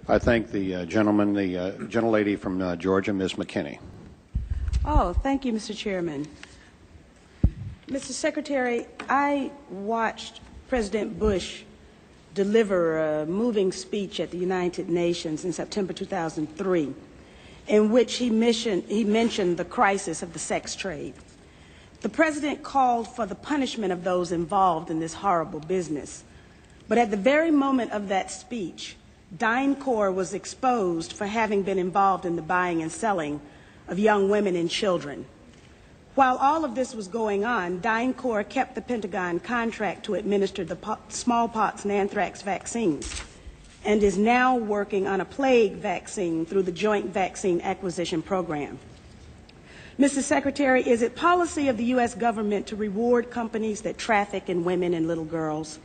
I thank the gentleman, the gentlelady from Georgia, Ms. McKinney. Oh, thank you, Mr. Chairman. Mr. Secretary, I watched President Bush deliver a moving speech at the United Nations in September 2003, in which he mentioned the crisis of the sex trade. The President called for the punishment of those involved in this horrible business. But at the very moment of that speech, DynCorp was exposed for having been involved in the buying and selling of young women and children. While all of this was going on, DynCorp kept the Pentagon contract to administer the smallpox and anthrax vaccines and is now working on a plague vaccine through the Joint Vaccine Acquisition Program. Mr. Secretary, is it policy of the U.S. government to reward companies that traffic in women and little girls?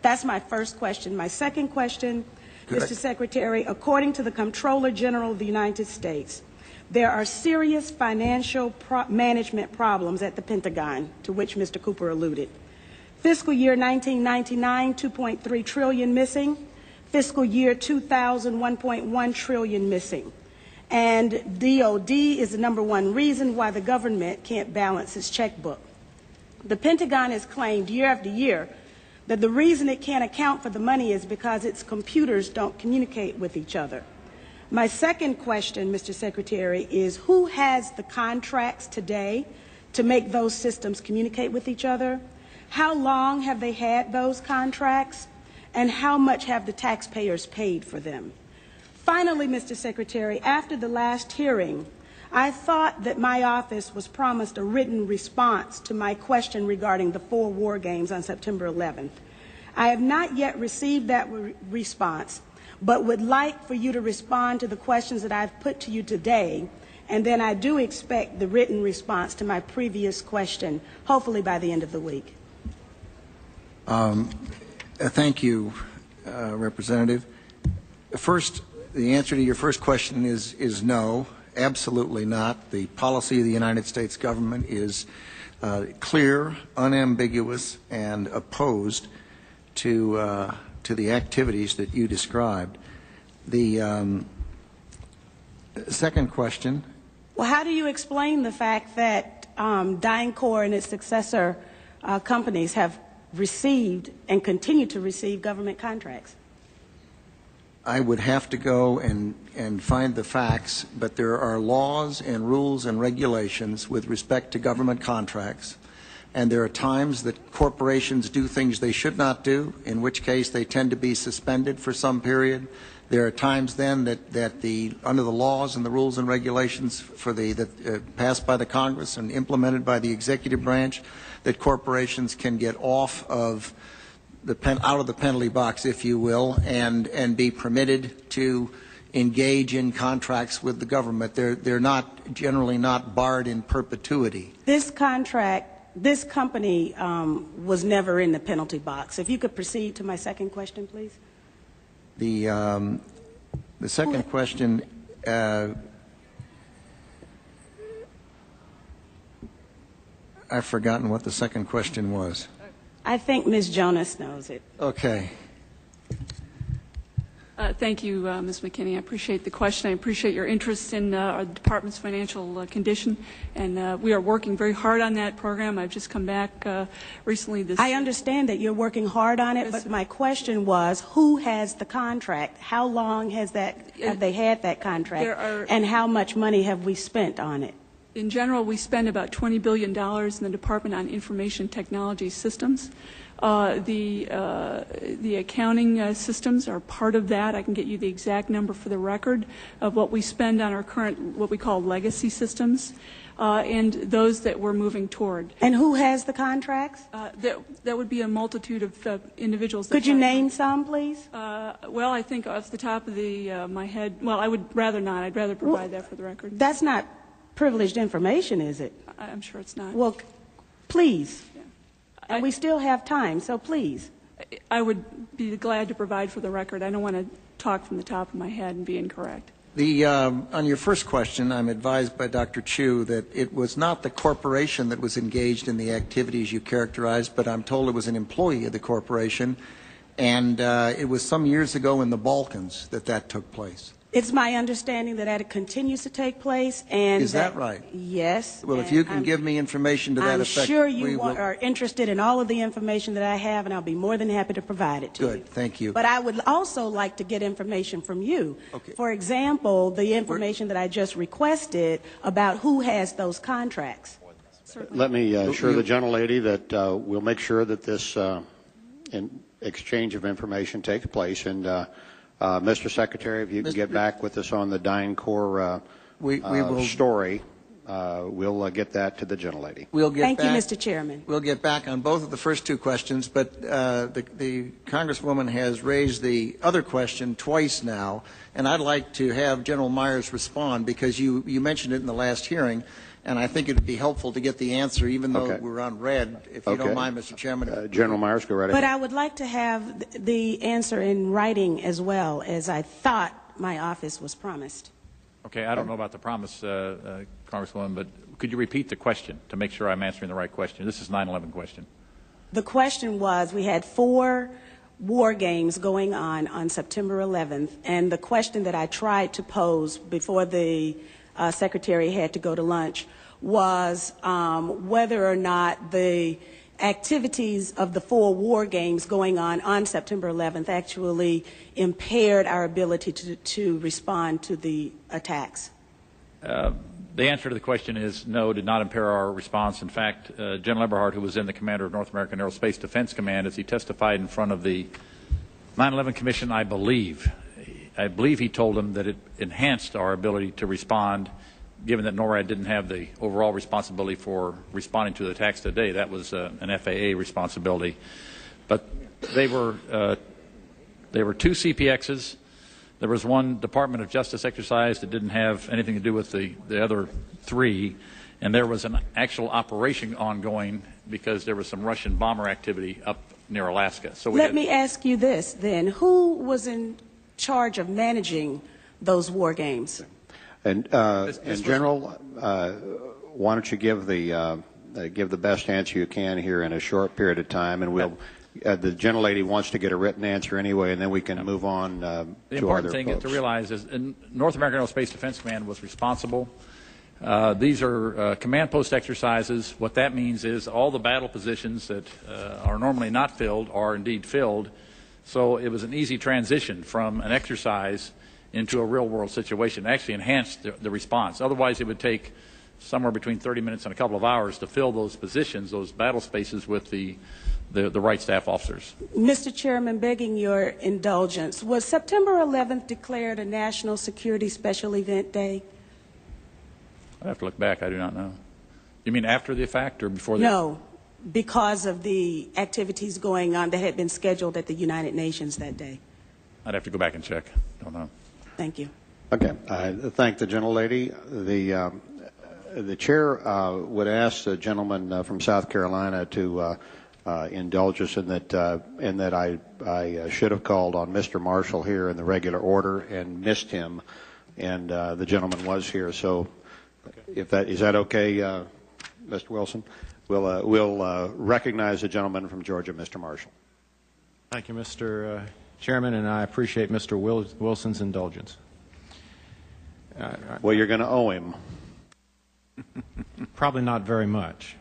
That's my first question. My second question, Mr. Secretary, according to the Comptroller General of the United States, there are serious financial management problems at the Pentagon, to which Mr. Cooper alluded. Fiscal year 1999, $2.3 trillion missing. Fiscal year 2000, $1.1 trillion missing. And DOD is the #1 reason why the government can't balance its checkbook. The Pentagon has claimed year after year that the reason it can't account for the money is because its computers don't communicate with each other. My second question, Mr. Secretary, is who has the contracts today to make those systems communicate with each other? How long have they had those contracts? And how much have the taxpayers paid for them? Finally, Mr. Secretary, after the last hearing, I thought that my office was promised a written response to my question regarding the 4 war games on September 11th. I have not yet received that response, but would like for you to respond to the questions that I've put to you today, and then I do expect the written response to my previous question, hopefully by the end of the week. Thank you, Representative. First, the answer to your first question is no. Absolutely not. The policy of the United States government is clear, unambiguous, and opposed to the activities that you described. The second question. Well, how do you explain the fact that DynCorp and its successor companies have received and continue to receive government contracts? I would have to go and find the facts, but there are laws and rules and regulations with respect to government contracts, and there are times that corporations do things they should not do, in which case they tend to be suspended for some period. There are times then that under the laws and the rules and regulations passed by the Congress and implemented by the executive branch, that corporations can get off of out of the penalty box, if you will, and be permitted to engage in contracts with the government. They're not generally not barred in perpetuity. This company was never in the penalty box. If you could proceed to my second question, please. The second question. I've forgotten what the second question was. I think Ms. Jonas knows it. Okay. Thank you, Ms. McKinney. I appreciate the question. I appreciate your interest in our department's financial condition, and we are working very hard on that program. I've just come back recently. I understand that you're working hard on it, but my question was, who has the contract? How long have they had that contract, and how much money have we spent on it? In general, we spend about $20 billion in the Department on Information Technology Systems. The accounting systems are part of that. I can get you the exact number for the record of what we spend on our current, what we call legacy systems, and those that we're moving toward. And who has the contracts? That would be a multitude of individuals. Could you name some, please? Well, I think off the top of my head, well, I would rather not. I'd rather provide that for the record. That's not privileged information, is it? I'm sure it's not. Well, please. Yeah. And we still have time, so please. I would be glad to provide for the record. I don't want to talk from the top of my head and be incorrect. On your first question, I'm advised by Dr. Chu that it was not the corporation that was engaged in the activities you characterized, but I'm told it was an employee of the corporation. And it was some years ago in the Balkans that took place. It's my understanding that it continues to take place, and Is that right? Yes. Well, if you can give me information to that I'm effect, sure we you will. are interested in all of the information that I have, and I'll be more than happy to provide it to you. Good, thank you. But I would also like to get information from you. Okay. For example, the information that I just requested about who has those contracts. Certainly. Let me assure the gentlelady that we'll make sure that this exchange of information takes place. And Mr. Secretary, if you can get back with us on the DynCorp we will, story, we'll get that to the gentlelady. we'll get Thank back, you, Mr. Chairman. We'll get back on both of the first two questions, but the Congresswoman has raised the other question twice now, and I'd like to have General Myers respond because you mentioned it in the last hearing, and I think it would be helpful to get the answer even though we're on red, if you don't mind, Mr. Chairman. General Myers, go right ahead. But I would like to have the answer in writing as well, as I thought my office was promised. Okay, I don't know about the promise, Congresswoman, but could you repeat the question to make sure I'm answering the right question? This is 9/11 question. The question was, we had 4 war games going on September 11th, and the question that I tried to pose before the Secretary had to go to lunch was whether or not the activities of the 4 war games going on September 11th actually impaired our ability to respond to the attacks. The answer to the question is no, did not impair our response. In fact, General Eberhart, who was then the commander of North American Aerospace Defense Command, as he testified in front of the 9/11 Commission, I believe he told them that it enhanced our ability to respond, given that NORAD didn't have the overall responsibility for responding to the attacks today. That was an FAA responsibility. But they were 2 CPXs. There was 1 Department of Justice exercise that didn't have anything to do with the other 3. And there was an actual operation ongoing because there was some Russian bomber activity up near Alaska. So Let me ask you this then. Who was in charge of managing those war games? And General, why don't you give the best answer you can here in a short period of time, and we'll. The gentlelady wants to get a written answer anyway, and then we can move on to other folks. The important thing to realize is North American Aerospace Defense Command was responsible. These are command post exercises. What that means is all the battle positions that are normally not filled are indeed filled. So it was an easy transition from an exercise into a real-world situation. It actually enhanced the response. Otherwise, it would take somewhere between 30 minutes and a couple of hours to fill those positions, those battle spaces, with the right staff officers. Mr. Chairman, begging your indulgence, was September 11th declared a National Security Special Event Day? I'd have to look back. I do not know. You mean after the fact or before the No, because of the activities going on that had been scheduled at the United Nations that day. I'd have to go back and check. Don't know. Thank you. Okay. I thank the gentlelady. The chair would ask the gentleman from South Carolina to indulge us in that I should have called on Mr. Marshall here in the regular order and missed him, and the gentleman was here. So, if that is that okay, Mr. Wilson? We'll recognize the gentleman from Georgia, Mr. Marshall. Thank you, Mr. Chairman, and I appreciate Mr. Wilson's indulgence. Well, you're going to owe him. Probably not very much.